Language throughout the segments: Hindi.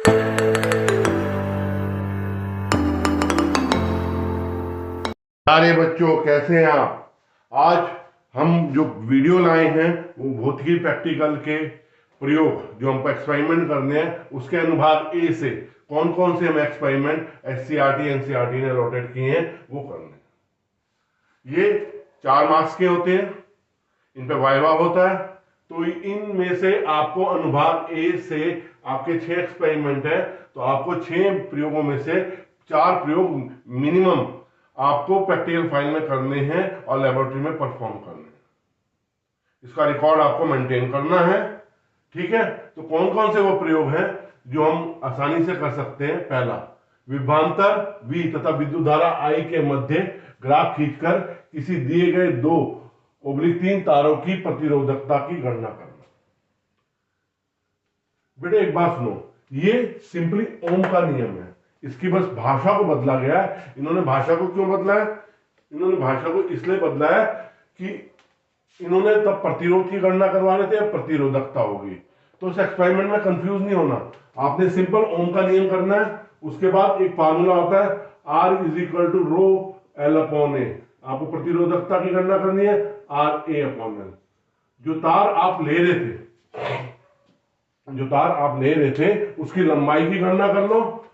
सारे बच्चों कैसे हैं आप। आज हम जो वीडियो लाए हैं वो भौतिकी प्रैक्टिकल के प्रयोग जो हम एक्सपेरिमेंट करने हैं उसके अनुभाग ए से कौन कौन से हम एक्सपेरिमेंट एससीईआरटी एनसीईआरटी ने अलॉटेड किए हैं वो करने हैं। ये 4 मार्क्स के होते हैं, इन पे वाइवा होता है। तो इनमें से आपको अनुभाग ए से आपके 6 एक्सपेरिमेंट है, तो आपको 6 प्रयोगों में से 4 प्रयोग मिनिमम आपको प्रैक्टिकल फाइल में करने हैं और लेबोरेटरी में परफॉर्म करने हैं। इसका रिकॉर्ड आपको मेंटेन करना है, ठीक है। तो कौन कौन से वो प्रयोग हैं जो हम आसानी से कर सकते हैं। पहला, विभवांतर V तथा विद्युत धारा I के मध्य ग्राफ खींचकर किसी दिए गए 2/3 तारों की प्रतिरोधकता की गणना करना। बेटे एक बात सुनो, ये सिंपली ओम का नियम है, इसकी बस भाषा को बदला गया है। इन्होंने भाषा को क्यों बदला है? इन्होंने भाषा को इसलिए बदला है कि इन्होंने तब प्रतिरोध की गणना करवा रहे थे, अब प्रतिरोधकता होगी। तो इस एक्सपेरिमेंट में कंफ्यूज नहीं होना, आपने सिंपल ओम का नियम करना है। उसके बाद एक फार्मूला होता है R = ρL/A। आपको प्रतिरोधकता की गणना करनी है RA/L। जो तार आप ले रहे थे उसकी लंबाई की गणना कर लो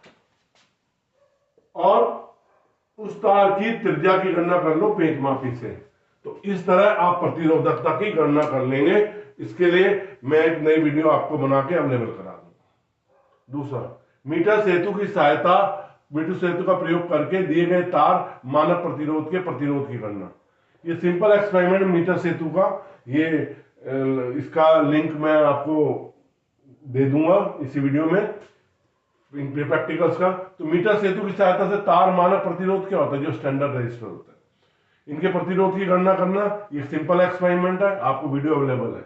और उस तार की त्रिज्या की गणना कर लो पेंचमापी से। तो इस तरह आप प्रतिरोधकता की गणना कर लेंगे। इसके लिए मैं एक नई वीडियो आपको बना के अवेलेबल करा दूंगा। दूसरा, मीटर सेतु का प्रयोग करके दिए गए तार मानक प्रतिरोध के प्रतिरोध की गणना। ये सिंपल एक्सपेरिमेंट मीटर सेतु का, ये इसका लिंक मैं आपको दे दूंगा इसी वीडियो में प्रैक्टिकल्स का। तो मीटर सेतु की सहायता से तार मानक प्रतिरोध क्या होता है, जो स्टैंडर्ड रजिस्टर होता है, इनके प्रतिरोध की गणना करना। ये सिंपल एक्सपेरिमेंट है, आपको वीडियो अवेलेबल है।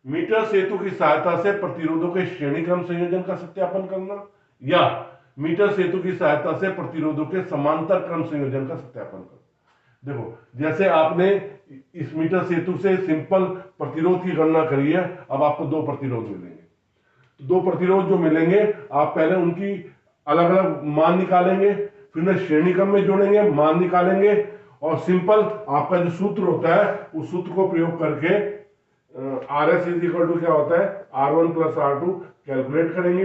मीटर सेतु की सहायता से प्रतिरोधों के श्रेणी क्रम संयोजन का सत्यापन करना, या मीटर सेतु की सहायता से प्रतिरोधों के समांतर क्रम संयोजन का सत्यापन करना। देखो, जैसे आपने इस मीटर सेतु से सिंपल प्रतिरोध की गणना करी है, अब आपको 2 प्रतिरोध मिलेंगे। 2 प्रतिरोध जो मिलेंगे, आप पहले उनकी अलग अलग मान निकालेंगे, फिर उन्हें श्रेणी क्रम में जोड़ेंगे, मान निकालेंगे, और सिंपल आपका जो सूत्र होता है उस सूत्र को प्रयोग करके RS = क्या होता है R1 + R2 कैलकुलेट करेंगे,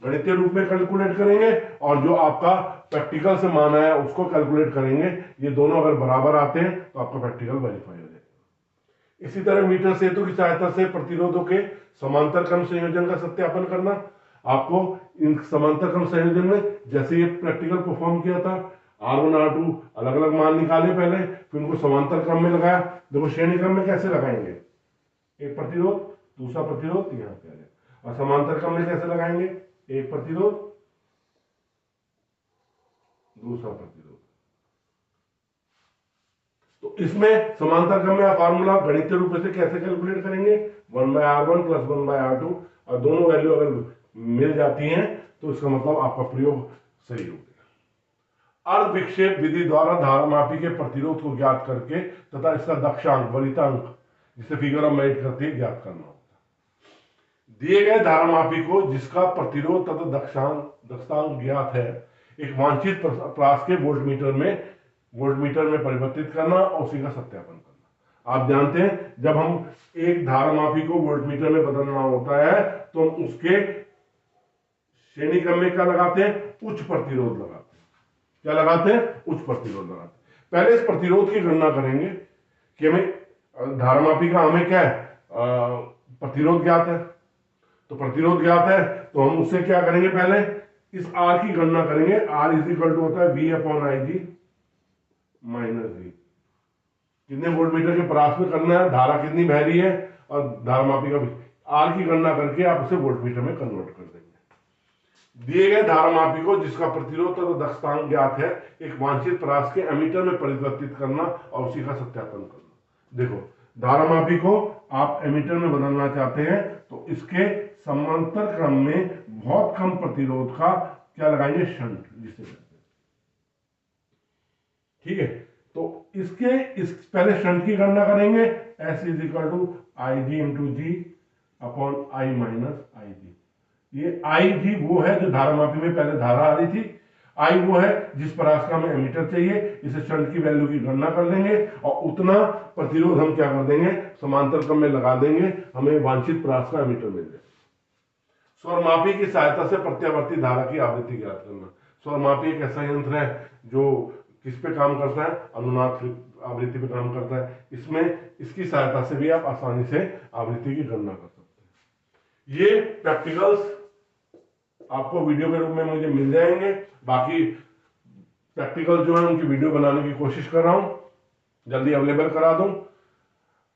गणितीय रूप में कैलकुलेट करेंगे, और जो आपका प्रैक्टिकल से मान आया उसको कैलकुलेट करेंगे। ये दोनों अगर बराबर आते हैं तो आपका प्रैक्टिकल वेरीफाई हो जाएगा। इसी तरह मीटर सेतु की सहायता से प्रतिरोधों के समांतर क्रम संयोजन का सत्यापन करना। आपको इन समांतर क्रम संयोजन में जैसे ये प्रैक्टिकल परफॉर्म किया था, R1 R2 अलग अलग मान निकाले पहले, फिर उनको समांतर क्रम में लगाया। देखो श्रेणी क्रम में कैसे लगाएंगे, एक प्रतिरोध दूसरा प्रतिरोध यहाँ पे आ गया, और समांतर क्रम में कैसे लगाएंगे, एक प्रतिरोध दूसरा प्रतिरोध। तो इसमें समांतर क्रम में आप फार्मूला गणितीय रूप से कैसे कैलकुलेट करेंगे, 1/R1 + 1/R2, और दोनों वैल्यू अगर मिल जाती हैं तो इसका मतलब आपका प्रयोग सही हो गया। अर्ध विक्षेप विधि द्वारा धारामापी के प्रतिरोध को ज्ञात करके तथा इसका दक्षांक वरीयतांक, जिसे फिगर ऑफ मेरिट करते हैं, ज्ञात करना होता है। दिए गए धारामापी को जिसका प्रतिरोध तथा दक्षांक ज्ञात है, एक वांछित प्रास के वोल्टमीटर में परिवर्तित करना और उसी का सत्यापन करना। आप जानते हैं जब हम एक धारामापी को वोल्टमीटर में बदलना होता है तो हम उसके श्रेणी क्रम में क्या लगाते हैं, उच्च प्रतिरोध लगाते हैं। क्या लगाते हैं, उच्च प्रतिरोध लगाते हैं। पहले इस प्रतिरोध की गणना करेंगे कि हमें धारामापी का हमें क्या है, प्रतिरोध ज्ञात है। तो प्रतिरोध ज्ञात है तो हम उससे क्या करेंगे, पहले इस R की गणना करेंगे। R = होता है V/Ig - V। कितने वोल्टमीटर के परास में करना है, धारा कितनी बह रही है, और धारामापी का R की गणना करके आप उसे वोल्टमीटर में कन्वर्ट कर देंगे। दिए गए धारामापी को जिसका प्रतिरोध और दक्षांक ज्ञात है, एक वांछित परास के एमीटर में परिवर्तित करना और उसी का सत्यापन करना। देखो, धारामापी को आप एमीटर में बदलना चाहते हैं तो इसके समांतर क्रम में बहुत कम प्रतिरोध का क्या लगाएंगे, शंट जिसे कहते हैं। ठीक है, तो इस पहले शंट की गणना करेंगे। S = Ig × G/I - Ig। ये आई भी वो है जो धारा मापी में पहले धारा आ रही थी, आई वो है जिस परास्का में एमीटर चाहिए, इसे शंट की वैल्यू की गणना कर लेंगे और उतना प्रतिरोध हम क्या कर देंगे, समांतर क्रम में लगा देंगे, हमें वांछित परास्का एमीटर मिल जाए। स्वरमापी की सहायता से प्रत्यावर्ती धारा की आवृत्ति ज्ञात करना। स्वरमापी एक ऐसा यंत्र है जो किस पे काम करता है, अनुनाद आवृत्ति पे काम करता है। इसमें इसकी सहायता से भी आप आसानी से आवृत्ति की गणना कर सकते हैं। ये प्रैक्टिकल्स आपको वीडियो के रूप में मुझे मिल जाएंगे। बाकी प्रैक्टिकल जो है उनकी वीडियो बनाने की कोशिश कर रहा हूं, जल्दी अवेलेबल करा दूं।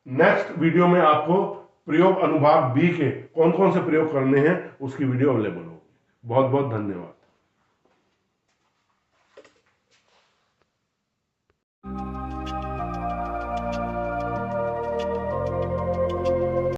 नेक्स्ट वीडियो में आपको प्रयोग अनुभाग बी के कौन कौन से प्रयोग करने हैं उसकी वीडियो अवेलेबल होगी। बहुत बहुत धन्यवाद।